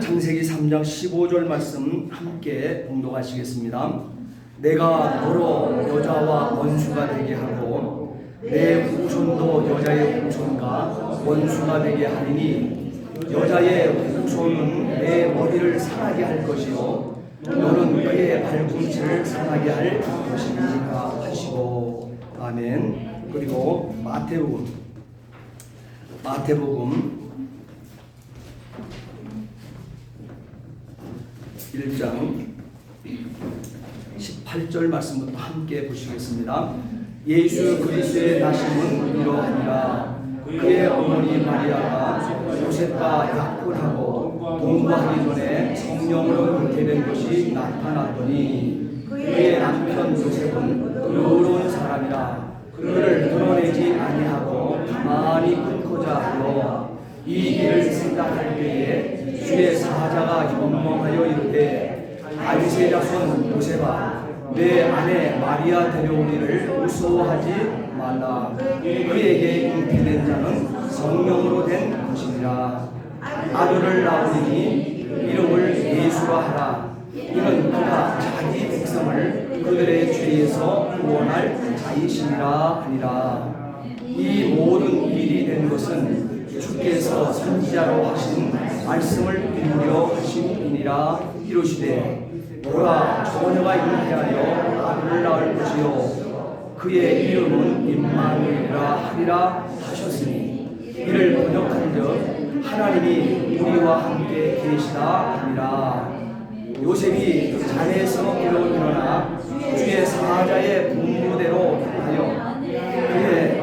창세기 3장 15절 말씀 함께 봉독하시겠습니다. 내가 너로 여자와 원수가 되게 하고 내 후손도 여자의 후손과 원수가 되게 하리니 여자의 후손은 내 머리를 상하게 할 것이요 너는 그의 발꿈치를 상하게 할 것이니라 하시고. 아멘. 그리고 마태복음 1장 18절 말씀부터 함께 보시겠습니다. 예수 그리스도의 나심은 이러하니라. 그의 어머니 마리아가 요셉과 약혼하고 동거하기 전에 성령으로 잉태된 것이 나타났더니 그의 남편 요셉은 의로운 사람이라 그를 드러내지 아니하고 가만히 끊고자 하여 이 일을 생각할 때에 주의 사자가 연명하여 이르되 다윗의 자손 요셉아 내 아내 마리아 데려오기를 무서워하지 말라. 그에게 잉태된 자는 성령으로 된 것이니라. 아들을 낳으니 이름을 예수라 하라. 이는 그가 자기 백성을 그들의 죄에서 구원할 자이심이라 하니라. 이 모든 일이 된 것은 주께서 선지자로 하신 말씀을 이루려 하심이니라. 이르시되 보라 처녀가 잉태하여 아들을 낳을 것이요 그의 이름은 임마누엘이라 하리라 하셨으니 이를 번역한즉 하나님이 우리와 함께 계시다 하니라. 요셉이 잔에서 일어나 주의 사자의 분부대로 하여 그의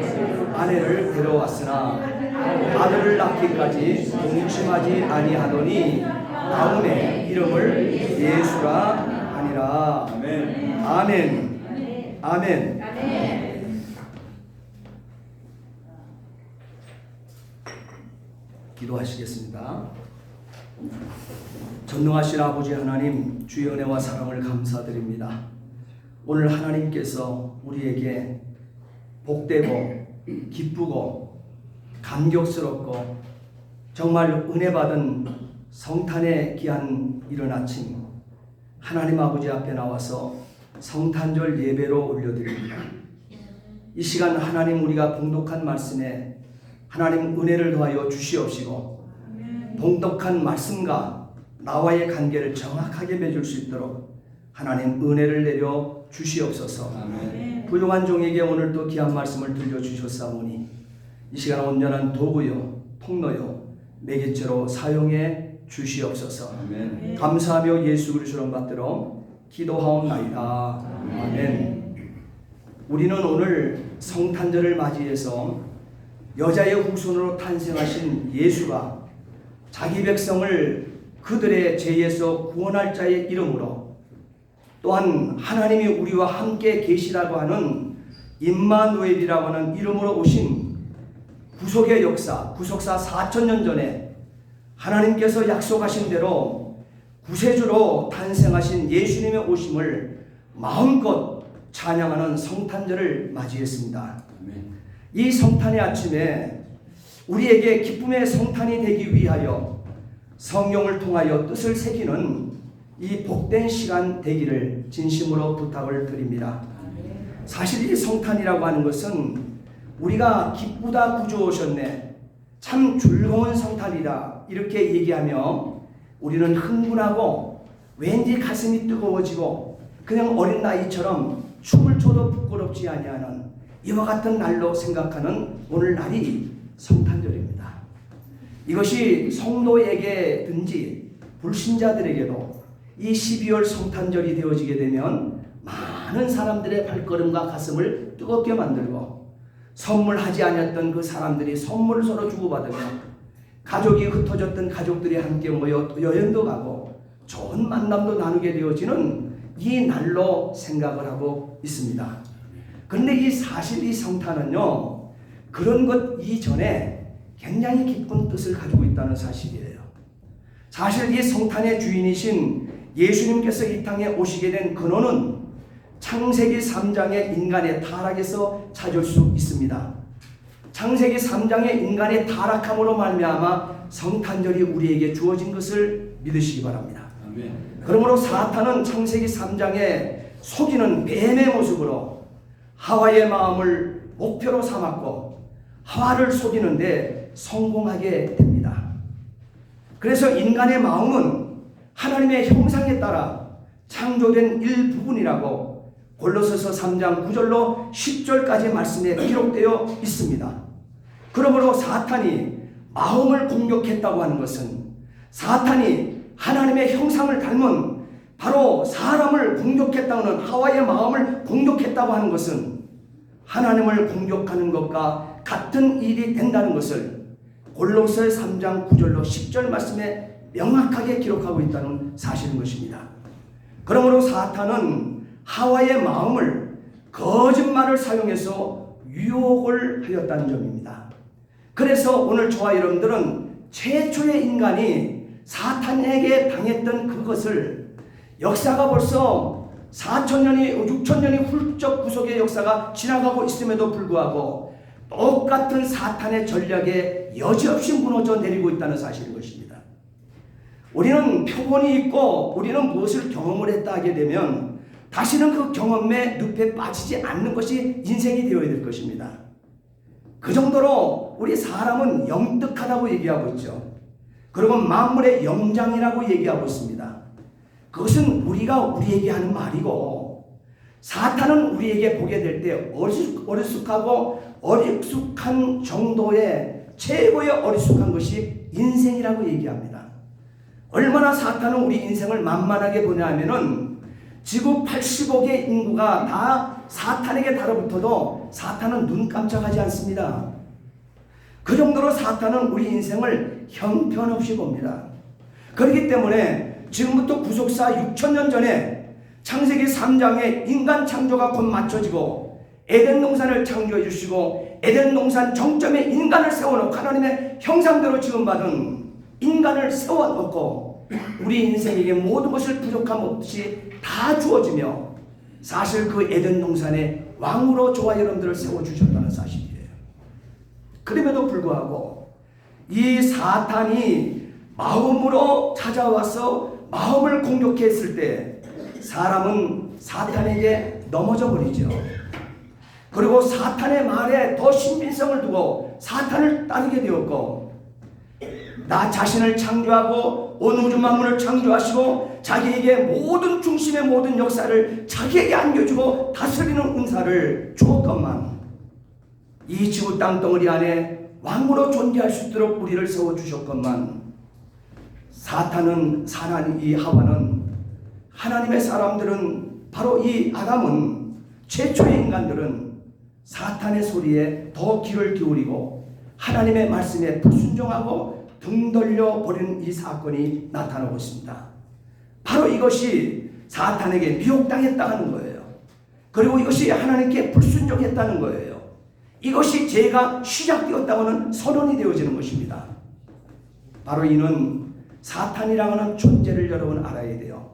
아내를 데려왔으나 아들을 낳기까지 동침하지 아니하더니 다음에 이름을 예수라 하니라. 아멘. 아멘. 기도하시겠습니다. 전능하신 아버지 하나님, 주의 은혜와 사랑을 감사드립니다. 오늘 하나님께서 우리에게 복되고 기쁘고 감격스럽고 정말 은혜 받은 성탄의 귀한 이른 아침, 하나님 아버지 앞에 나와서 성탄절 예배로 올려드립니다. 이 시간 하나님 우리가 봉독한 말씀에 하나님 은혜를 더하여 주시옵시고 봉독한 말씀과 나와의 관계를 정확하게 맺을 수 있도록 하나님 은혜를 내려 주시옵소서. 아멘. 부요한 종에게 오늘 또 귀한 말씀을 들려주셨사오니 이 시간 온전한 도구요 통로요 매개체로 사용해 주시옵소서. 아멘. 감사하며 예수 그리스도를 받들어 기도하옵나이다. 아멘. 우리는 오늘 성탄절을 맞이해서 여자의 후손으로 탄생하신 예수가 자기 백성을 그들의 죄에서 구원할 자의 이름으로 또한 하나님이 우리와 함께 계시라고 하는 임마누엘이라고 하는 이름으로 오신 구속의 역사, 구속사 4,000년 전에 하나님께서 약속하신 대로 구세주로 탄생하신 예수님의 오심을 마음껏 찬양하는 성탄절을 맞이했습니다. 이 성탄의 아침에 우리에게 기쁨의 성탄이 되기 위하여 성령을 통하여 뜻을 새기는 이 복된 시간 되기를 진심으로 부탁을 드립니다. 사실 이 성탄이라고 하는 것은 우리가 기쁘다 구주 오셨네, 참 즐거운 성탄이다 이렇게 얘기하며 우리는 흥분하고 왠지 가슴이 뜨거워지고 그냥 어린 나이처럼 춤을 춰도 부끄럽지 아니하는 이와 같은 날로 생각하는 오늘 날이 성탄절입니다. 이것이 성도에게든지 불신자들에게도 이 12월 성탄절이 되어지게 되면 많은 사람들의 발걸음과 가슴을 뜨겁게 만들고 선물하지 않았던 그 사람들이 선물을 서로 주고받으며 가족이 흩어졌던 가족들이 함께 모여 여행도 가고 좋은 만남도 나누게 되어지는 이 날로 생각을 하고 있습니다. 그런데 이 사실 이 성탄은요, 그런 것 이전에 굉장히 깊은 뜻을 가지고 있다는 사실이에요. 사실 이 성탄의 주인이신 예수님께서 이 땅에 오시게 된 근원은 창세기 3장의 인간의 타락에서 찾을 수 있습니다. 창세기 3장의 인간의 타락함으로 말미암아 성탄절이 우리에게 주어진 것을 믿으시기 바랍니다. 아멘. 그러므로 사탄은 창세기 3장에 속이는 뱀의 모습으로 하와의 마음을 목표로 삼았고 하와를 속이는데 성공하게 됩니다. 그래서 인간의 마음은 하나님의 형상에 따라 창조된 일부분이라고 골로새서 3장 9절로 10절까지 말씀에 기록되어 있습니다. 그러므로 사탄이 마음을 공격했다고 하는 것은 사탄이 하나님의 형상을 닮은 바로 사람을 공격했다는 하와의 마음을 공격했다고 하는 것은 하나님을 공격하는 것과 같은 일이 된다는 것을 골로새 3장 9절로 10절 말씀에 명확하게 기록하고 있다는 사실인 것입니다. 그러므로 사탄은 하와의 마음을 거짓말을 사용해서 유혹을 하였다는 점입니다. 그래서 오늘 저와 여러분들은 최초의 인간이 사탄에게 당했던 그것을 역사가 벌써 4,000년이 6,000년이 훌쩍 구속의 역사가 지나가고 있음에도 불구하고 똑같은 사탄의 전략에 여지없이 무너져 내리고 있다는 사실인 것입니다. 우리는 표본이 있고 우리는 무엇을 경험을 했다 하게 되면 다시는 그 경험의 늪에 빠지지 않는 것이 인생이 되어야 될 것입니다. 그 정도로 우리 사람은 영특하다고 얘기하고 있죠. 그리고 만물의 영장이라고 얘기하고 있습니다. 그것은 우리가 우리에게 하는 말이고 사탄은 우리에게 보게 될 때 어리숙하고 어리숙한 정도의 최고의 어리숙한 것이 인생이라고 얘기합니다. 얼마나 사탄은 우리 인생을 만만하게 보냐 하면은 지구 80억의 인구가 다 사탄에게 달아붙어도 사탄은 눈 깜짝하지 않습니다. 그 정도로 사탄은 우리 인생을 형편없이 봅니다. 그렇기 때문에 지금부터 구속사 6,000년 전에 창세기 3장에 인간 창조가 곧 맞춰지고 에덴 동산을 창조해 주시고 에덴 동산 정점에 인간을 세워놓고 하나님의 형상대로 지음받은 인간을 세워놓고 우리 인생에게 모든 것을 부족함 없이 다 주어지며 사실 그 에덴 동산에 왕으로 저와 여러분들을 세워주셨다는 사실이에요. 그럼에도 불구하고 이 사탄이 마음으로 찾아와서 마음을 공격했을 때 사람은 사탄에게 넘어져 버리죠. 그리고 사탄의 말에 더 신빙성을 두고 사탄을 따르게 되었고 나 자신을 창조하고 온 우주 만물을 창조하시고 자기에게 모든 중심의 모든 역사를 자기에게 안겨주고 다스리는 은사를 주었건만 이 지구 땅덩어리 안에 왕으로 존재할 수 있도록 우리를 세워주셨건만 사탄은 이 하와는 하나님의 사람들은 바로 이 아담은 최초의 인간들은 사탄의 소리에 더 귀를 기울이고 하나님의 말씀에 불순종하고 등 돌려 버리는 이 사건이 나타나고 있습니다. 바로 이것이 사탄에게 미혹당했다는 거예요. 그리고 이것이 하나님께 불순종했다는 거예요. 이것이 죄가 시작되었다고는 선언이 되어지는 것입니다. 바로 이는 사탄이라는 하는 존재를 여러분 알아야 돼요.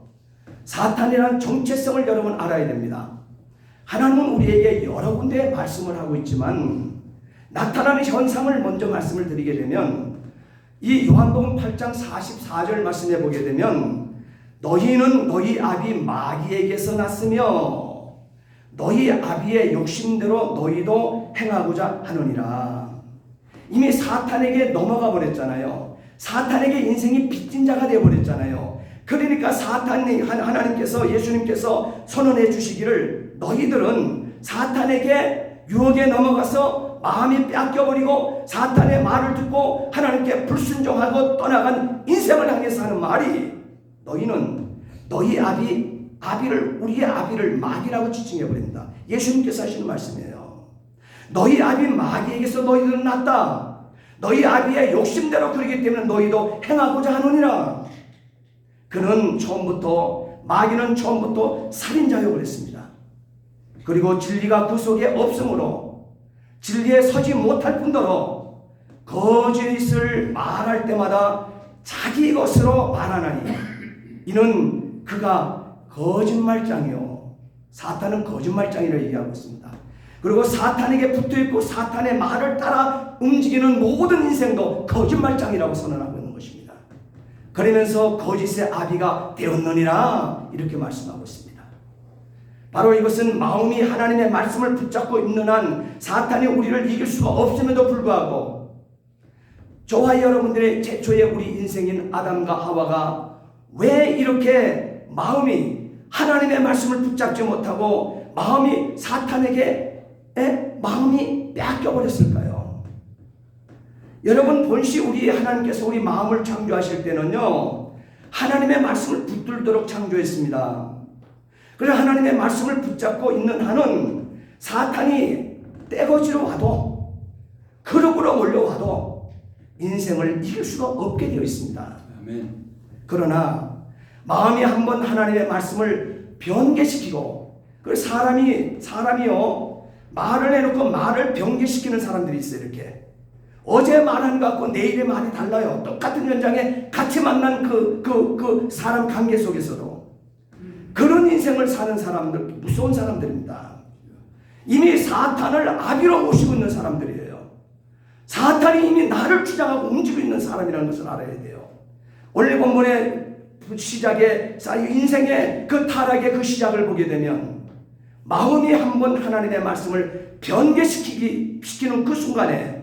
사탄이라는 정체성을 여러분 알아야 됩니다. 하나님은 우리에게 여러 군데 말씀을 하고 있지만 나타나는 현상을 먼저 말씀을 드리게 되면 이 요한복음 8장 44절 말씀해 보게 되면 너희는 너희 아비 마귀에게서 났으며 너희 아비의 욕심대로 너희도 행하고자 하느니라. 이미 사탄에게 넘어가 버렸잖아요. 사탄에게 인생이 빚진 자가 되어버렸잖아요. 그러니까 하나님께서 예수님께서 선언해 주시기를 너희들은 사탄에게 유혹에 넘어가서 마음이 뺏겨버리고 사탄의 말을 듣고 하나님께 불순종하고 떠나간 인생을 향해서 하는 말이 너희는 너희 아비를 우리의 아비를 마귀라고 지칭해버린다. 예수님께서 하시는 말씀이에요. 너희 아비 마귀에게서 너희들은 났다. 너희 아비의 욕심대로 그러기 때문에 너희도 행하고자 하느니라. 마귀는 처음부터 살인자여 그랬습니다. 그리고 진리가 그 속에 없으므로 진리에 서지 못할 뿐더러 거짓을 말할 때마다 자기 것으로 말하나니 이는 그가 거짓말장이요 사탄은 거짓말장이라 얘기하고 있습니다. 그리고 사탄에게 붙어있고 사탄의 말을 따라 움직이는 모든 인생도 거짓말장이라고 선언하고 있는 것입니다. 그러면서 거짓의 아비가 되었느니라 이렇게 말씀하고 있습니다. 바로 이것은 마음이 하나님의 말씀을 붙잡고 있는 한 사탄이 우리를 이길 수가 없음에도 불구하고 저와 여러분들의 최초의 우리 인생인 아담과 하와가 왜 이렇게 마음이 하나님의 말씀을 붙잡지 못하고 마음이 사탄에게 마음이 빼앗겨버렸을까요? 여러분, 본시 우리 하나님께서 우리 마음을 창조하실 때는요, 하나님의 말씀을 붙들도록 창조했습니다. 그래서 하나님의 말씀을 붙잡고 있는 한은 사탄이 떼거지로 와도 그룹으로 몰려와도 인생을 이길 수가 없게 되어 있습니다. 아멘. 그러나 마음이 한번 하나님의 말씀을 변개시키고, 그 사람이요 말을 해놓고 말을 변개시키는 사람들이 있어요. 이렇게 어제 말한 것 같고 내일의 말이 달라요. 똑같은 현장에 같이 만난 그 사람 관계 속에서도 그런 인생을 사는 사람들, 무서운 사람들입니다. 이미 사탄을 아비로 모시고 있는 사람들이에요. 사탄이 이미 나를 주장하고 움직이고 있는 사람이라는 것을 알아야 돼요. 오늘 본문의 시작에 인생의 그 타락의 그 시작을 보게 되면 마음이 한번 하나님의 말씀을 변개시키는 그 순간에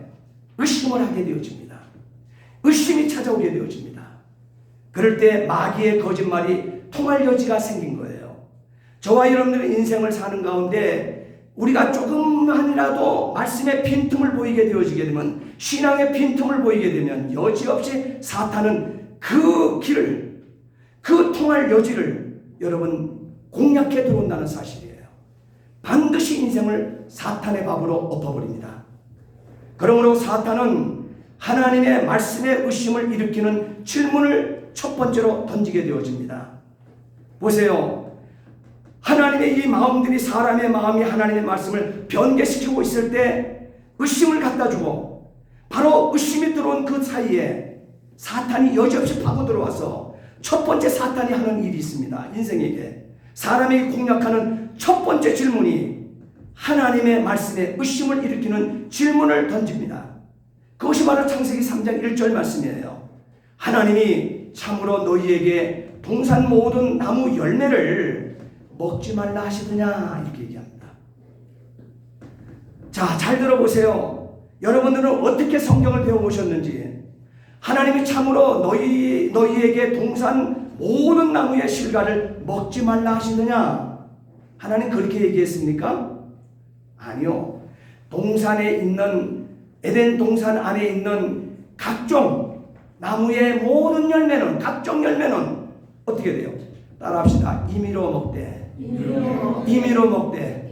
의심을 하게 되어집니다. 의심이 찾아오게 되어집니다. 그럴 때 마귀의 거짓말이 통할 여지가 생긴 거예요. 저와 여러분들의 인생을 사는 가운데 우리가 조금만이라도 말씀의 빈틈을 보이게 되어지게 되면, 신앙의 빈틈을 보이게 되면 여지없이 사탄은 그 길을, 그 통할 여지를 여러분 공략해 들어온다는 사실이에요. 반드시 인생을 사탄의 밥으로 엎어버립니다. 그러므로 사탄은 하나님의 말씀에 의심을 일으키는 질문을 첫 번째로 던지게 되어집니다. 보세요. 하나님의 이 마음들이, 사람의 마음이 하나님의 말씀을 변개시키고 있을 때 의심을 갖다 주고, 바로 의심이 들어온 그 사이에 사탄이 여지없이 파고 들어와서 첫 번째 사탄이 하는 일이 있습니다. 인생에게 사람에게 공략하는 첫 번째 질문이 하나님의 말씀에 의심을 일으키는 질문을 던집니다. 그것이 바로 창세기 3장 1절 말씀이에요. 하나님이 참으로 너희에게 동산 모든 나무 열매를 먹지 말라 하시더냐 이렇게 얘기합니다. 자, 잘 들어보세요. 여러분들은 어떻게 성경을 배워오셨는지, 하나님이 참으로 너희에게 동산 모든 나무의 실과를 먹지 말라 하시느냐? 하나님 그렇게 얘기했습니까? 아니요. 동산에 있는, 에덴 동산 안에 있는 각종 나무의 모든 열매는, 각종 열매는 어떻게 돼요? 따라합시다. 임의로 먹되. 임의로 먹되.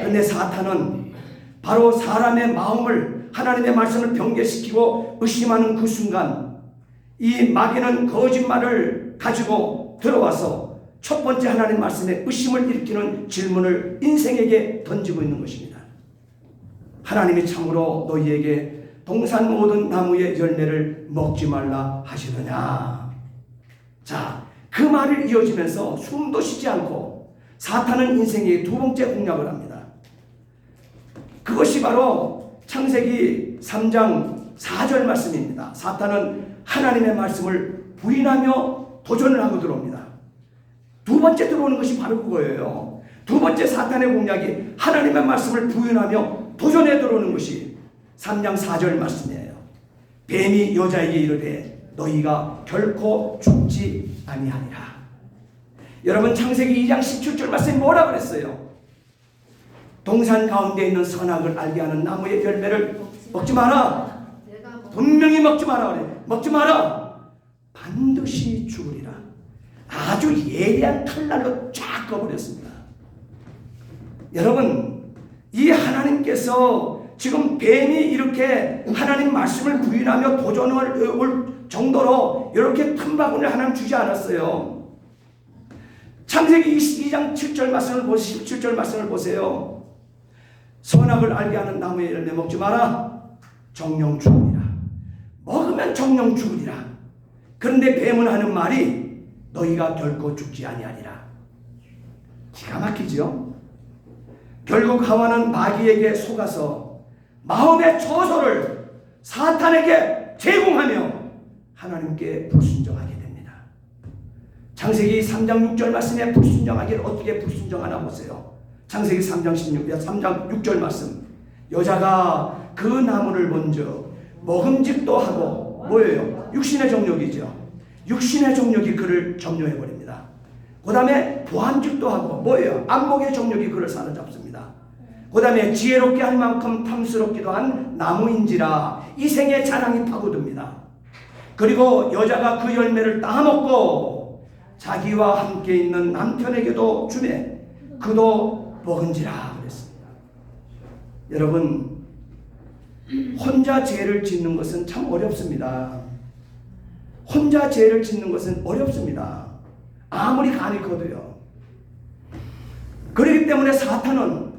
그런데 사탄은 바로 사람의 마음을, 하나님의 말씀을 변개시키고 의심하는 그 순간 이 마귀는 거짓말을 가지고 들어와서 첫 번째 하나님 말씀에 의심을 일으키는 질문을 인생에게 던지고 있는 것입니다. 하나님이 참으로 너희에게 동산 모든 나무의 열매를 먹지 말라 하시더냐. 자, 그 말을 이어지면서 숨도 쉬지 않고 사탄은 인생의 두 번째 공략을 합니다. 그것이 바로 창세기 3장 4절 말씀입니다. 사탄은 하나님의 말씀을 부인하며 도전을 하고 들어옵니다. 두 번째 들어오는 것이 바로 그거예요. 두 번째 사탄의 공략이 하나님의 말씀을 부인하며 도전해 들어오는 것이 3장 4절 말씀이에요. 뱀이 여자에게 이르되 너희가 결코 죽지 아니하리라. 여러분, 창세기 2장 17절 말씀이 뭐라 그랬어요? 동산 가운데 있는 선악을 알게 하는 나무의 열매를 먹지 마라. 분명히 먹지 마라 그래. 먹지 마라. 반드시 죽으리라. 아주 예리한 칼날로 쫙 꺼버렸습니다. 여러분, 이 하나님께서 지금 뱀이 이렇게 하나님 말씀을 부인하며 도전을 올 정도로 이렇게 틈바구니를 하나님 주지 않았어요. 창세기 22장 7절 말씀을 보세요. 17절 말씀을 보세요. 선악을 알게 하는 나무의 열매 먹지 마라. 정령 죽으리라. 먹으면 정령 죽으리라. 그런데 뱀은 하는 말이 너희가 결코 죽지 아니하리라. 기가 막히죠? 결국 하와는 마귀에게 속아서 마음의 처소를 사탄에게 제공하며 하나님께 불순종하게 됩니다. 창세기 3장 6절 말씀에 불순종하기를 어떻게 불순종하나 보세요. 창세기 3장 6절 말씀. 여자가 그 나무를 먼저 먹음직도 하고 뭐예요? 육신의 정욕이죠. 육신의 정욕이 그를 점유해 버립니다. 그 다음에 보암직도 하고 뭐예요? 안목의 정욕이 그를 사로잡습니다. 그 다음에 지혜롭게 할 만큼 탐스럽기도 한 나무인지라 이 생의 자랑이 파고듭니다. 그리고 여자가 그 열매를 따먹고 자기와 함께 있는 남편에게도 주매 그도 먹은지라 그랬습니다. 여러분, 혼자 죄를 짓는 것은 참 어렵습니다. 혼자 죄를 짓는 것은 어렵습니다. 아무리 간이 커도요. 그렇기 때문에 사탄은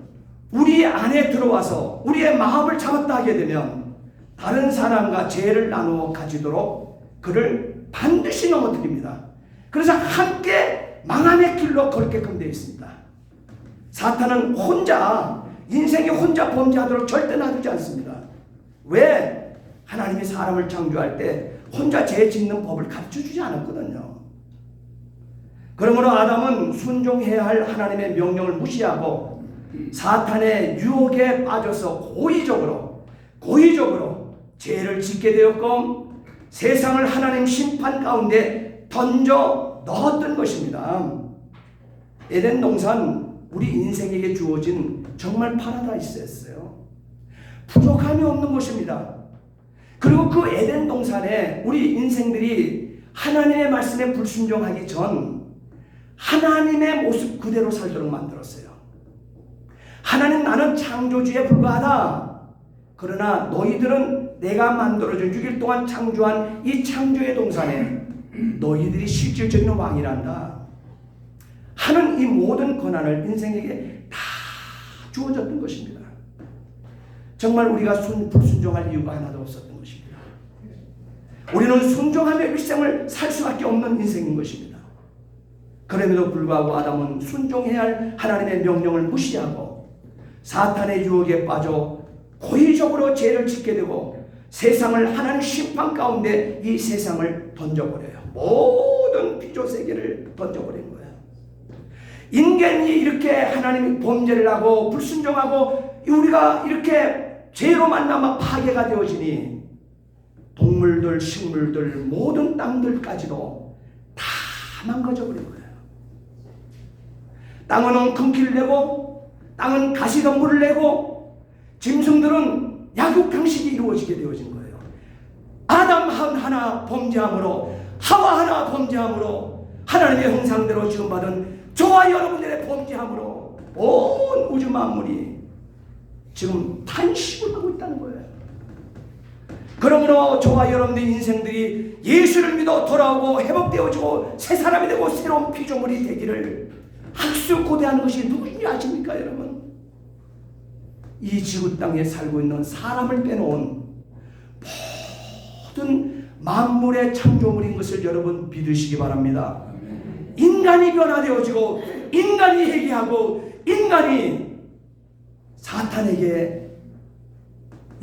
우리 안에 들어와서 우리의 마음을 잡았다 하게 되면 다른 사람과 죄를 나누어 가지도록 그를 반드시 넘어뜨립니다. 그래서 함께 망함의 길로 걸게끔 되어 있습니다. 사탄은 혼자 인생이 혼자 범죄하도록 절대 놔두지 않습니다. 왜? 하나님이 사람을 창조할 때 혼자 죄 짓는 법을 가르쳐주지 않았거든요. 그러므로 아담은 순종해야 할 하나님의 명령을 무시하고 사탄의 유혹에 빠져서 고의적으로 죄를 짓게 되었고 세상을 하나님 심판 가운데 던져 넣었던 것입니다. 에덴 동산 우리 인생에게 주어진 정말 파라다이스였어요. 부족함이 없는 곳입니다. 그리고 그 에덴 동산에 우리 인생들이 하나님의 말씀에 불순종하기 전 하나님의 모습 그대로 살도록 만들었어요. 하나님, 나는 창조주에 불과하다. 그러나 너희들은 내가 만들어준 6일 동안 창조한 이 창조의 동산에 너희들이 실질적인 왕이란다 하는 이 모든 권한을 인생에게 다 주어졌던 것입니다. 정말 우리가 불순종할 이유가 하나도 없었던 것입니다. 우리는 순종하며 일생을 살 수밖에 없는 인생인 것입니다. 그럼에도 불구하고 아담은 순종해야 할 하나님의 명령을 무시하고 사탄의 유혹에 빠져 고의적으로 죄를 짓게 되고 세상을 하나님 심판 가운데 이 세상을 던져버려요. 모든 피조 세계를 던져버린 거예요. 인간이 이렇게 하나님이 범죄를 하고 불순종하고 우리가 이렇게 죄로 만나면 파괴가 되어지니 동물들, 식물들, 모든 땅들까지도 다 망가져버린 거예요. 땅은 엉겅퀴를 내고 땅은 가시덤불을 내고 짐승들은 약육강식이 이루어지게 되어진 거예요. 아담 하나 범죄함으로 하와 하나 범죄함으로 하나님의 형상대로 지음받은 저와 여러분들의 범죄함으로 온 우주 만물이 지금 탄식을 하고 있다는 거예요. 그러므로 저와 여러분들 인생들이 예수를 믿어 돌아오고 회복되어지고 새 사람이 되고 새로운 피조물이 되기를 학수고대하는 것이 누구인지 아십니까, 여러분? 이 지구 땅에 살고 있는 사람을 빼놓은 모든 만물의 창조물인 것을 여러분 믿으시기 바랍니다. 인간이 변화되어지고 인간이 회개하고 인간이 사탄에게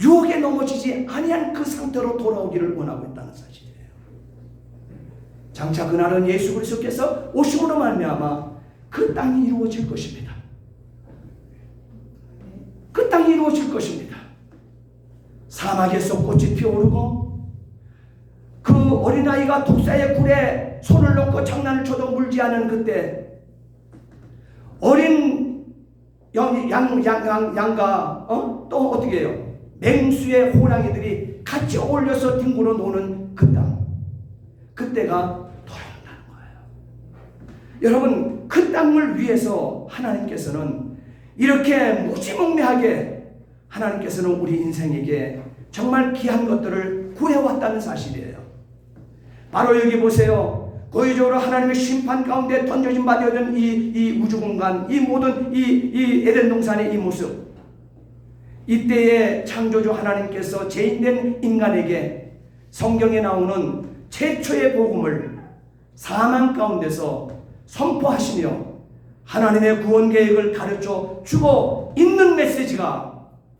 유혹에 넘어지지 아니한 그 상태로 돌아오기를 원하고 있다는 사실이에요. 장차 그날은 예수 그리스도께서 오심으로 말미암아 그 땅이 이루어질 것입니다. 그 땅이 이루어질 것입니다. 사막에서 꽃이 피어오르고 그 어린아이가 독사의 굴에 손을 넣고 장난을 쳐도 물지 않은 그때 어린 양과 또 어떻게 해요? 맹수의 호랑이들이 같이 어울려서 뒹굴어 노는 그 땅, 그때가 돌아온다는 거예요. 여러분, 그 땅을 위해서 하나님께서는 이렇게 무지몽매하게 하나님께서는 우리 인생에게 정말 귀한 것들을 구해왔다는 사실이에요. 바로 여기 보세요. 고의적으로 하나님의 심판 가운데 던져진 바 되었던 이 우주 공간, 이 모든 이 에덴 동산의 이 모습, 이때에 창조주 하나님께서 죄인된 인간에게 성경에 나오는 최초의 복음을 사망 가운데서 선포하시며 하나님의 구원 계획을 가르쳐 주고 있는 메시지가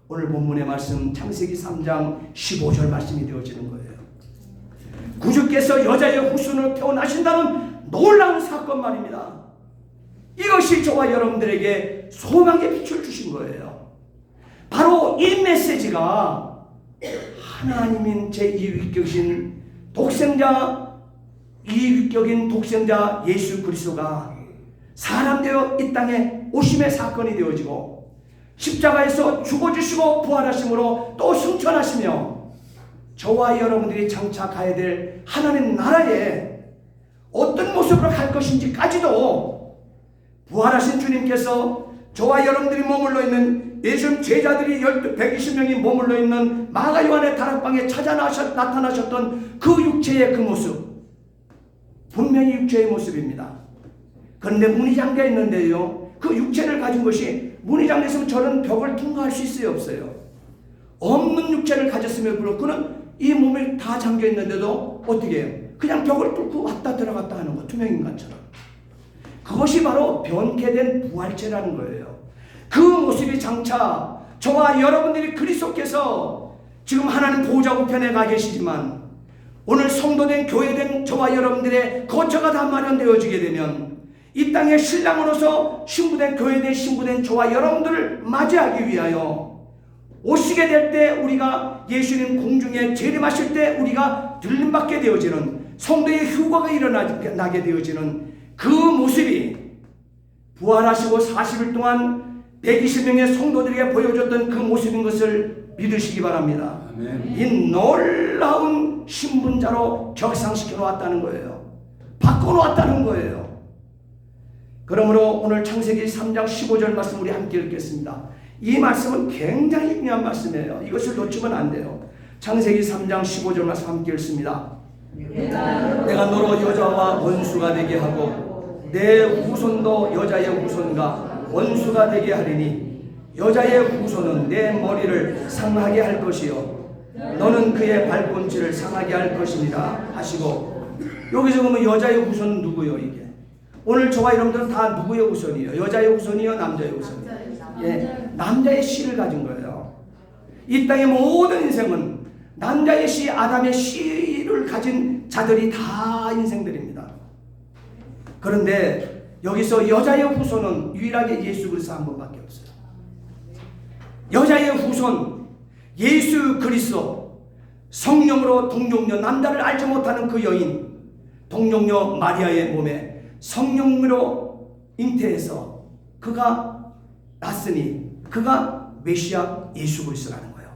오늘 본문의 말씀 창세기 3장 15절 말씀이 되어지는 거예요. 구주께서 여자의 후손으로 태어나신다는 놀라운 사건 말입니다. 이것이 저와 여러분들에게 소망의 빛을 주신 거예요. 바로 이 메시지가 하나님인 제2위격인 독생자, 이위격인 독생자 예수 그리스도가 사람 되어 이 땅에 오심의 사건이 되어지고 십자가에서 죽어주시고 부활하심으로 또 승천하시며 저와 여러분들이 장차 가야 될 하나님 나라에 어떤 모습으로 갈 것인지까지도 부활하신 주님께서 저와 여러분들이 머물러 있는 예수님 제자들이 120명이 머물러 있는 마가 요한의 다락방에 나타나셨던 그 육체의 그 모습, 분명히 육체의 모습입니다. 그런데 문이 잠겨 있는데요, 그 육체를 가진 것이 문이 잠겨 있으면 저런 벽을 통과할 수 있어요, 없어요? 없는 육체를 가졌으면 그는 이 몸이 다 잠겨 있는데도 어떻게 해요? 그냥 벽을 뚫고 왔다 들어갔다 하는 거, 투명인간처럼. 그것이 바로 변케된 부활체라는 거예요. 그 모습이 장차 저와 여러분들이 그리스도께서 지금 하나님 보좌 우편에 가 계시지만 오늘 성도된 교회된 저와 여러분들의 거처가 다 마련되어지게 되면 이 땅의 신랑으로서 신부된 교회된 신부된 저와 여러분들을 맞이하기 위하여 오시게 될 때 우리가 예수님 공중에 재림하실 때 우리가 들림받게 되어지는 성도의 휴거가 일어나게 되어지는 그 모습이 부활하시고 40일 동안 120명의 성도들에게 보여줬던 그 모습인 것을 믿으시기 바랍니다. 아멘. 이 놀라운 신분자로 격상시켜 놓았다는 거예요. 바꿔 놓았다는 거예요. 그러므로 오늘 창세기 3장 15절 말씀 우리 함께 읽겠습니다. 이 말씀은 굉장히 중요한 말씀이에요. 이것을 놓치면 안 돼요. 창세기 3장 15절 말씀 함께 읽습니다. 내가 너로 여자와 원수가 되게 하고 내 후손도 여자의 후손과 원수가 되게 하리니 여자의 후손은 내 머리를 상하게 할 것이요 너는 그의 발꿈치를 상하게 할 것이니라 하시고, 여기서 보면 여자의 후손은 누구요? 이게 오늘 저와 여러분들은 다 누구의 후손이에요? 여자의 후손이요? 남자의 후손이요? 예, 남자의 씨를 가진 거예요. 이 땅의 모든 인생은 남자의 씨, 아담의 씨를 가진 자들이 다 인생들입니다. 그런데 여기서 여자의 후손은 유일하게 예수 그리스도 한 분밖에 없어요. 여자의 후손 예수 그리스도, 성령으로 동정녀, 남자를 알지 못하는 그 여인 동정녀 마리아의 몸에 성령으로 잉태해서 그가 났으니 그가 메시아 예수 그리스도라는 거예요.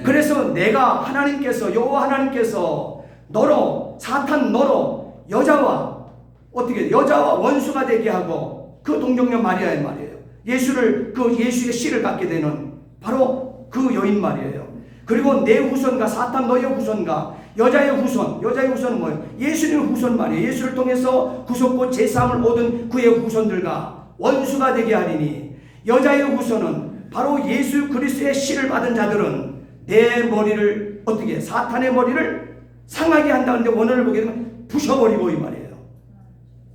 그래서 내가 하나님께서, 여호와 하나님께서 너로, 사탄 너로 여자와 어떻게 여자와 원수가 되게 하고 그 동정녀 마리아의 말이에요. 예수를, 그 예수의 씨를 갖게 되는 바로 그 여인 말이에요. 그리고 내 후손과 사탄 너의 후손과 여자의 후손, 여자의 후손은 뭐예요? 예수님의 후손 말이에요. 예수를 통해서 구속고 제사함을 얻은 그의 후손들과 원수가 되게 하리니 여자의 후손은 바로 예수 그리스도의 씨를 받은 자들은 내 머리를 어떻게 사탄의 머리를 상하게 한다는데 원어를 보게 되면 부셔버리고 이 말이에요.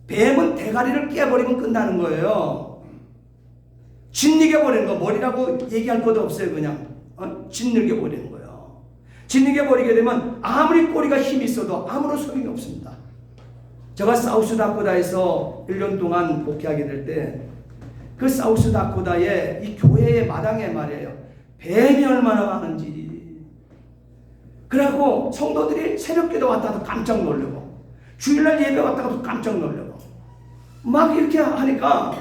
뱀은 대가리를 깨버리면 끝나는 거예요. 짓이겨 버리는 거, 머리라고 얘기할 것도 없어요. 그냥 짓이겨 버리는 거예요. 짓이겨 버리게 되면 아무리 꼬리가 힘이 있어도 아무런 소용이 없습니다. 제가 사우스다코다에서 1년 동안 목회하게 될 때 그 사우스다코다의 이 교회의 마당에 말이에요, 뱀이 얼마나 많은지. 그래갖고 성도들이 새벽기도 왔다도 깜짝 놀라고 주일날 예배 왔다가도 깜짝 놀라고 막 이렇게 하니까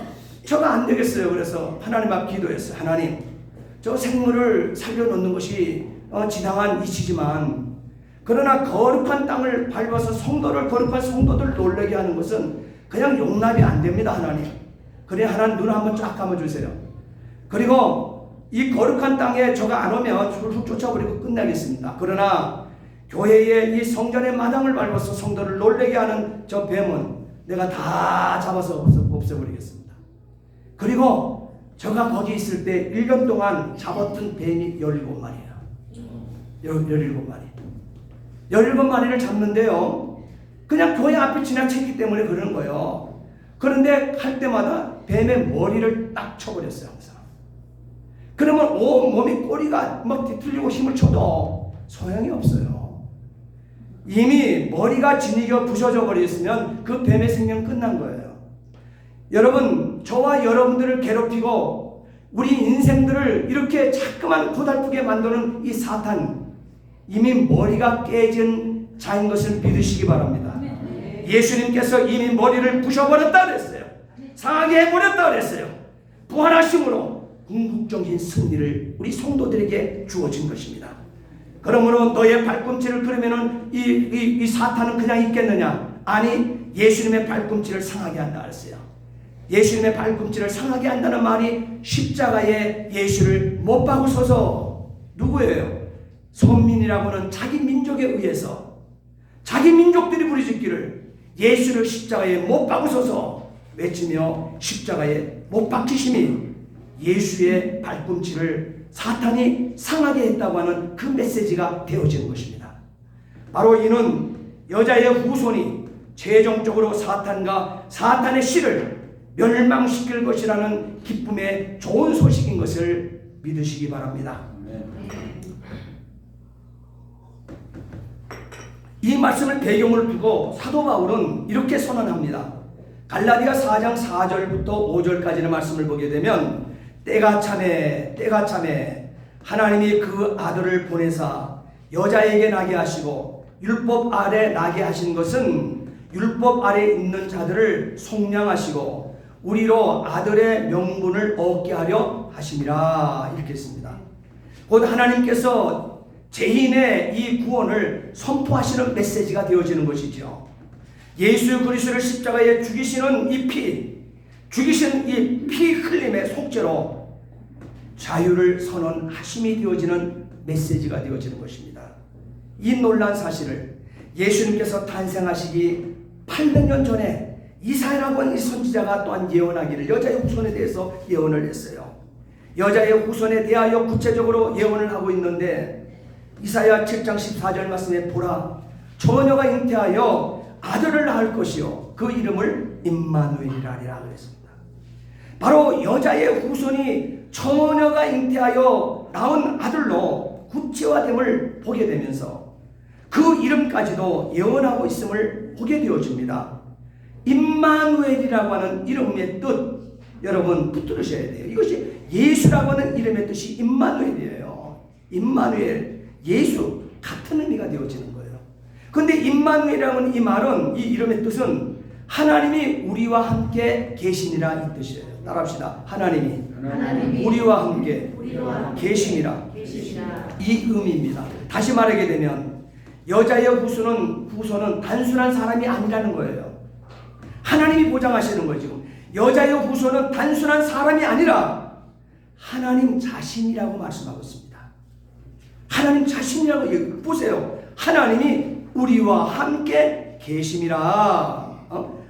저가 안 되겠어요. 그래서 하나님 앞 기도했어요. 하나님, 저 생물을 살려놓는 것이 지당한 이치지만 그러나 거룩한 땅을 밟아서 성도를, 거룩한 성도들 놀라게 하는 것은 그냥 용납이 안 됩니다. 하나님. 그래, 하나님 눈을 한번 쫙 감아주세요. 그리고 이 거룩한 땅에 저가 안 오면 훌훌 쫓아버리고 끝나겠습니다. 그러나 교회의 이 성전의 마당을 밟아서 성도를 놀라게 하는 저 뱀은 내가 다 잡아서 없애버리겠습니다. 그리고 저가 거기 있을 때 1년 동안 잡았던 뱀이 17마리예요. 17마리. 17마리를 잡는데요, 그냥 교회 앞에 지나쳤기 때문에 그러는 거예요. 그런데 할 때마다 뱀의 머리를 딱 쳐버렸어요. 항상. 그러면 온 몸이 꼬리가 막 뒤틀리고 힘을 쳐도 소용이 없어요. 이미 머리가 지니겨 부셔져 버렸으면 그 뱀의 생명 끝난 거예요. 여러분, 저와 여러분들을 괴롭히고 우리 인생들을 이렇게 자꾸만 고달프게 만드는 이 사탄, 이미 머리가 깨진 자인 것을 믿으시기 바랍니다. 예수님께서 이미 머리를 부셔버렸다 그랬어요. 상하게 해버렸다 그랬어요. 부활하심으로 궁극적인 승리를 우리 성도들에게 주어진 것입니다. 그러므로 너의 발꿈치를 그러면은 이 사탄은 그냥 있겠느냐? 아니, 예수님의 발꿈치를 상하게 한다 그랬어요. 예수님의 발꿈치를 상하게 한다는 말이 십자가에 예수를 못 박으셔서 누구예요? 선민이라고는 자기 민족에 의해서 자기 민족들이 부르짖기를 예수를 십자가에 못 박으셔서 외치며 십자가에 못 박히심이 예수의 발꿈치를 사탄이 상하게 했다고 하는 그 메시지가 되어진 것입니다. 바로 이는 여자의 후손이 최종적으로 사탄과 사탄의 씨를 멸망시킬 것이라는 기쁨의 좋은 소식인 것을 믿으시기 바랍니다. 이 말씀을 배경으로 두고 사도 바울은 이렇게 선언합니다. 갈라디아 4장 4절부터 5절까지의 말씀을 보게 되면 때가 참에 하나님이 그 아들을 보내사 여자에게 나게 하시고 율법 아래 나게 하신 것은 율법 아래 있는 자들을 속량하시고 우리로 아들의 명분을 얻게 하려 하심이라 이렇게 했습니다. 곧 하나님께서 죄인의 이 구원을 선포하시는 메시지가 되어지는 것이죠. 예수 그리스도를 십자가에 죽이시는 이 피 흘림의 속죄로 자유를 선언하심이 되어지는 메시지가 되어지는 것입니다. 이 놀라운 사실을 예수님께서 탄생하시기 800년 전에 이사야라고 하는 이 선지자가 또한 예언하기를 여자의 후손에 대해서 예언을 했어요. 여자의 후손에 대하여 구체적으로 예언을 하고 있는데 이사야 7장 14절 말씀에 보라 처녀가 잉태하여 아들을 낳을 것이요 그 이름을 임마누엘이라 하리라 그랬습니다. 바로 여자의 후손이 처녀가 잉태하여 낳은 아들로 구체화됨을 보게 되면서 그 이름까지도 예언하고 있음을 보게 되어집니다. 임마누엘이라고 하는 이름의 뜻 여러분 붙들으셔야 돼요. 이것이 예수라고 하는 이름의 뜻이 임마누엘이에요. 임마누엘, 예수 같은 의미가 되어지는 거예요. 그런데 임마누엘이라는 이 말은 이 이름의 뜻은 하나님이 우리와 함께 계시니라 이 뜻이에요. 따라합시다. 하나님이 우리와 함께 계시니라 이 의미입니다. 다시 말하게 되면 여자의 후손은 단순한 사람이 아니라는 거예요. 하나님이 보장하시는 거죠. 여자의 후손은 단순한 사람이 아니라 하나님 자신이라고 말씀하고 있습니다. 하나님 자신이라고 보세요. 하나님이 우리와 함께 계심이라.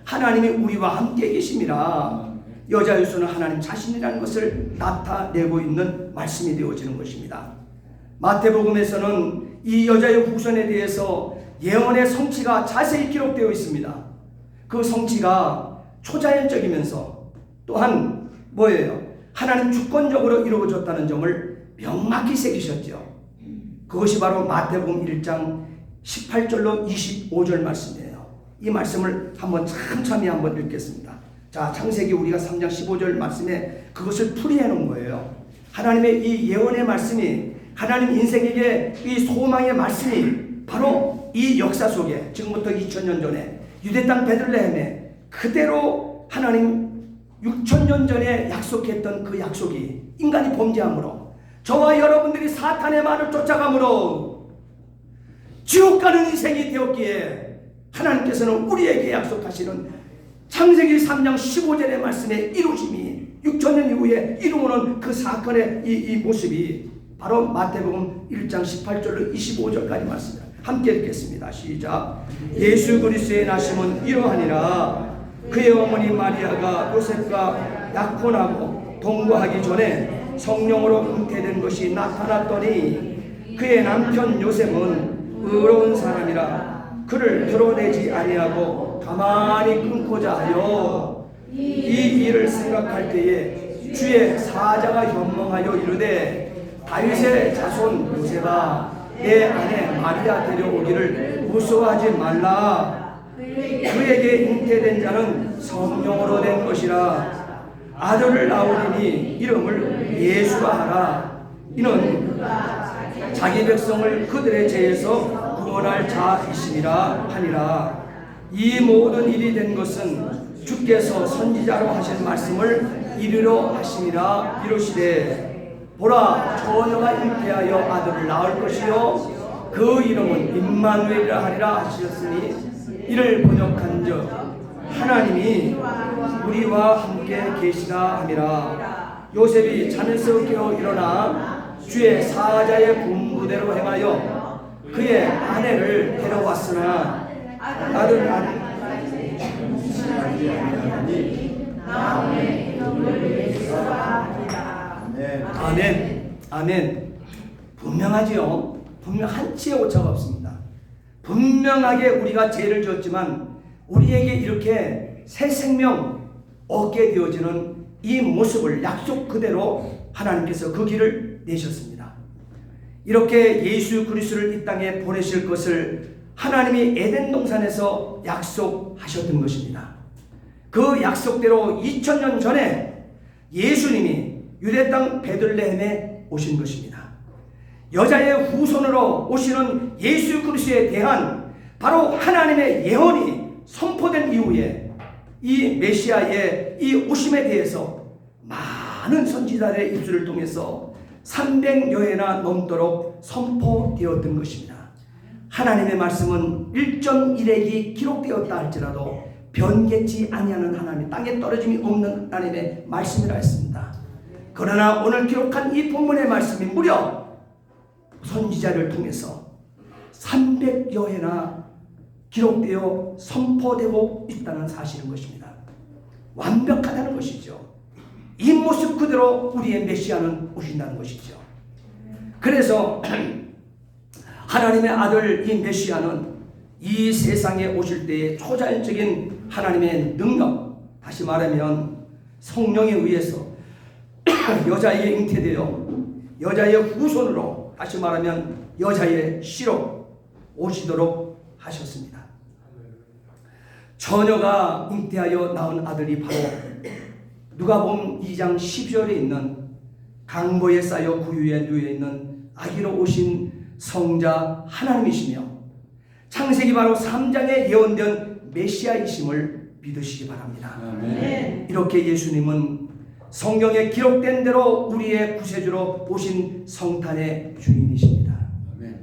하나님이 우리와 함께 계심이라. 여자의 후손은 하나님 자신이라는 것을 나타내고 있는 말씀이 되어지는 것입니다. 마태복음에서는 이 여자의 후손에 대해서 예언의 성취가 자세히 기록되어 있습니다. 그 성취가 초자연적이면서 또한 뭐예요? 하나님 주권적으로 이루어졌다는 점을 명확히 새기셨죠. 그것이 바로 마태복음 1장 18절로 25절 말씀이에요. 이 말씀을 한번 참참히 한번 읽겠습니다. 자, 창세기 우리가 3장 15절 말씀에 그것을 풀이해 놓은 거예요. 하나님의 이 예언의 말씀이 하나님 인생에게 이 소망의 말씀이 바로 이 역사 속에 지금부터 2000년 전에 유대 땅 베들레헴에 그대로 하나님 6000년 전에 약속했던 그 약속이 인간이 범죄함으로 저와 여러분들이 사탄의 말을 쫓아감으로 지옥 가는 인생이 되었기에 하나님께서는 우리에게 약속하시는 창세기 3장 15절의 말씀의 이루심이 6000년 이후에 이루어는 그 사건의 이 모습이 바로 마태복음 1장 18절로 25절까지 말씀입니다. 함께 읽겠습니다. 시작. 예수 그리스도의 나심은 이러하니라. 그의 어머니 마리아가 요셉과 약혼하고 동거하기 전에 성령으로 잉태된 것이 나타났더니 그의 남편 요셉은 의로운 사람이라 그를 드러내지 아니하고 가만히 끊고자 하여 이 일을 생각할 때에 주의 사자가 현몽하여 이르되 다윗의 자손 요셉아 내 아내 마리아 데려오기를 무서워하지 말라. 그에게 잉태된 자는 성령으로 된 것이라. 아들을 낳으리니 이름을 예수라 하라. 이는 자기 백성을 그들의 죄에서 구원할 자이심이라 하니라. 이 모든 일이 된 것은 주께서 선지자로 하신 말씀을 이루려 하심이라. 이르시되 보라 처녀가 잉태하여 아들을 낳을 것이요 그 이름은 임마누엘이라 하리라 하셨으니 이를 번역한즉 하나님이 우리와 함께 계시다 함이라. 요셉이 잠에서 깨어 일어나 주의 사자의 분부대로 행하여 그의 아내를 데려왔으나 아들 아멘. 아멘. 분명하지요. 분명 한치의 오차가 없습니다. 분명하게 우리가 죄를 지었지만 우리에게 이렇게 새 생명 얻게 되어지는 이 모습을 약속 그대로 하나님께서 그 길을 내셨습니다. 이렇게 예수 그리스도를 이 땅에 보내실 것을 하나님이 에덴 동산에서 약속하셨던 것입니다. 그 약속대로 2000년 전에 예수님이 유대 땅 베들레헴에 오신 것입니다. 여자의 후손으로 오시는 예수 그리스도에 대한 바로 하나님의 예언이 선포된 이후에 이 메시아의 이 오심에 대해서 많은 선지자들의 입술을 통해서 300여회나 넘도록 선포되었던 것입니다. 하나님의 말씀은 1.1핵이 기록되었다 할지라도 변개치 아니하는 하나님, 땅에 떨어짐이 없는 하나님의 말씀이라 했습니다. 그러나 오늘 기록한 이 본문의 말씀이 무려 선지자를 통해서 300여회나 기록되어 선포되고 있다는 사실인 것입니다. 완벽하다는 것이죠. 이 모습 그대로 우리의 메시아는 오신다는 것이죠. 그래서 하나님의 아들 이 메시아는 이 세상에 오실 때의 초자연적인 하나님의 능력, 다시 말하면 성령에 의해서 여자에게 잉태되어 여자의 후손으로, 다시 말하면 여자의 씨로 오시도록 하셨습니다. 처녀가 잉태하여 낳은 아들이 바로 누가복음 2장 12절에 있는 강보에 쌓여 구유에 누워 있는 아기로 오신 성자 하나님이시며 창세기 바로 3장에 예언된 메시아이심을 믿으시기 바랍니다. 아멘. 이렇게 예수님은 성경에 기록된 대로 우리의 구세주로 오신 성탄의 주인이십니다. 아멘.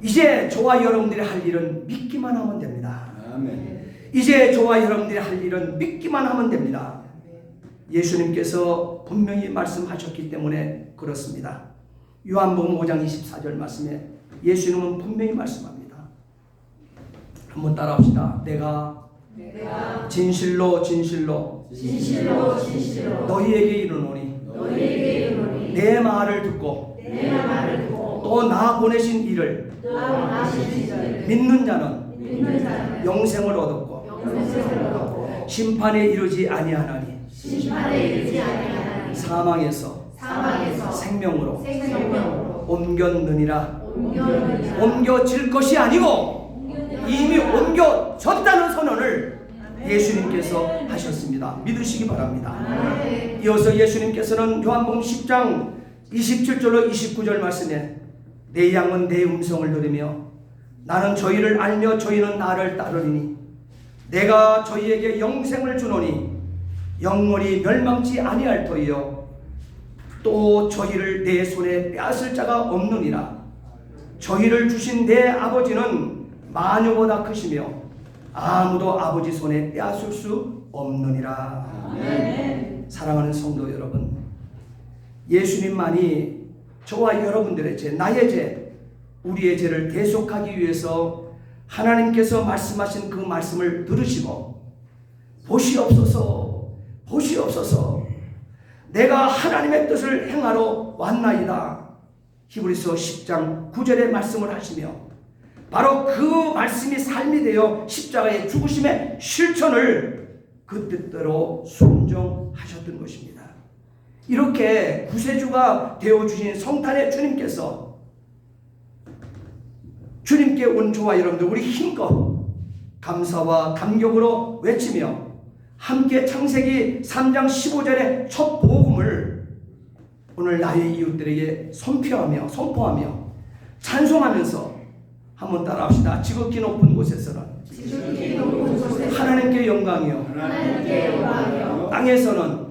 이제 저와 여러분들이 할 일은 믿기만 하면 됩니다. 아멘. 이제 저와 여러분들이 할 일은 믿기만 하면 됩니다. 예수님께서 분명히 말씀하셨기 때문에 그렇습니다. 요한복음 5장 24절 말씀에 예수님은 분명히 말씀합니다. 한번 따라합시다. 내가 진실로 너희에게 이르노니 내 말을 듣고 또 나 보내신 이를 믿는 자는 영생을 얻었고 심판에 이르지 아니하나니 사망에서 생명으로 옮겼느니라. 옮겨질 것이 아니고 이미 옮겨졌다는 선언을 예수님께서 하셨습니다. 믿으시기 바랍니다. 이어서 예수님께서는 요한복음 10장 27절로 29절 말씀에 내 양은 내 음성을 들으며 나는 저희를 알며 저희는 나를 따르리니 내가 저희에게 영생을 주노니 영원히 멸망치 아니할 터이요 또 저희를 내 손에 빼앗을 자가 없느니라. 저희를 주신 내 아버지는 마녀보다 크시며 아무도 아버지 손에 빼앗을 수 없느니라. 아멘. 사랑하는 성도 여러분, 예수님만이 저와 여러분들의 죄, 나의 죄, 우리의 죄를 대속하기 위해서 하나님께서 말씀하신 그 말씀을 들으시고 보시옵소서 내가 하나님의 뜻을 행하러 왔나이다. 히브리서 10장 9절의 말씀을 하시며 바로 그 말씀이 삶이 되어 십자가의 죽으심의 실천을 그 뜻대로 순종하셨던 것입니다. 이렇게 구세주가 되어주신 성탄의 주님께서 주님께 온 저와 여러분들 우리 힘껏 감사와 감격으로 외치며 함께 창세기 3장 15절의 첫 복음을 오늘 나의 이웃들에게 선포하며 찬송하면서 한번 따라합시다. 지극히 높은 곳에서는 하나님께 영광이요 땅에서는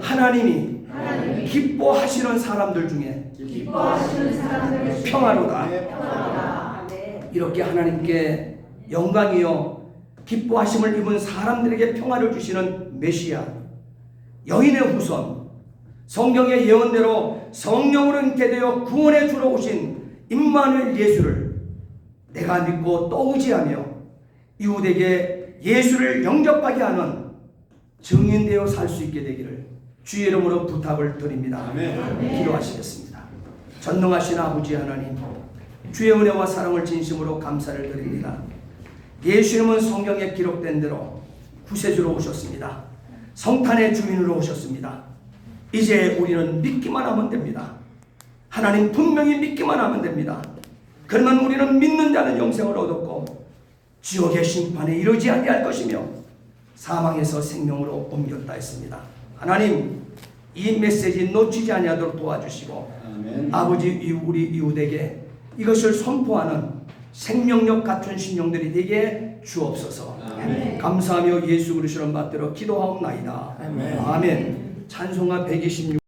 하나님이 기뻐하시는 사람들 중에 평화로다. 이렇게 하나님께 영광이요 기뻐하심을 입은 사람들에게 평화를 주시는 메시아, 여인의 후손, 성경의 예언대로 성령으로 잉태되어 구원에 주러 오신 임마누엘 예수를 내가 믿고 또 의지하며 이웃에게 예수를 영접하게 하는 증인되어 살 수 있게 되기를 주의 이름으로 부탁을 드립니다. 아멘. 기도하시겠습니다. 전능하신 아버지 하나님, 주의 은혜와 사랑을 진심으로 감사를 드립니다. 예수님은 성경에 기록된 대로 구세주로 오셨습니다. 성탄의 주인으로 오셨습니다. 이제 우리는 믿기만 하면 됩니다. 하나님 분명히 믿기만 하면 됩니다. 그러면 우리는 믿는 자는 영생을 얻었고 지옥의 심판에 이르지 아니할 것이며 사망에서 생명으로 옮겼다 했습니다. 하나님 이 메시지 놓치지 아니하도록 도와주시고 아멘. 아버지 우리 이웃에게 이것을 선포하는 생명력 갖춘 심령들이 되게 주옵소서. 아멘. 감사하며 예수 그리스도를 받들어 기도하옵나이다. 아멘. 아멘. 찬송가 126